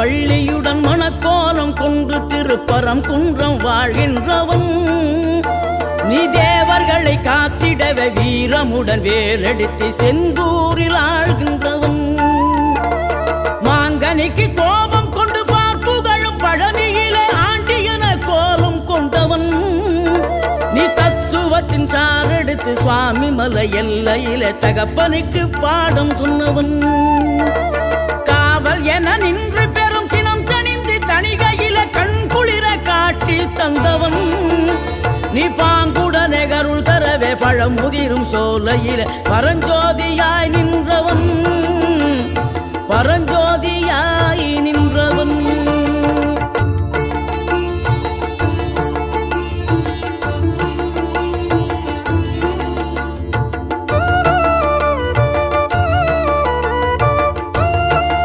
வள்ளியுடன் மணக்கோலம் கொண்டு திருப்பரம் குன்றம் வாழ்கின்றவன் நீ தேவர்களை காத்திடவே வீரமுடன் வேலெடுத்து செந்தூரில் ஆழ்கின்றவன் மாங்கனிக்கு கோபம் கொண்டு பார்ப்புகழும் பழனியிலே ஆண்டியன கோலம் கொண்டவன் நீ தத்துவத்தின் சாரெடுத்து சுவாமி மலை எல்லையிலே தகப்பனுக்கு பாடம் சொன்னவன் காவல் என நின்று பெரும் சினம் தணிந்து தணிகையில கண் குளிர காட்சி தந்தவன் நீ பாங்குடனே கருள் தரவே பழமுதிரும் சோலையில பரஞ்சோதியாய் நின்றவன் பரஞ்சோதியாய் நின்றவன்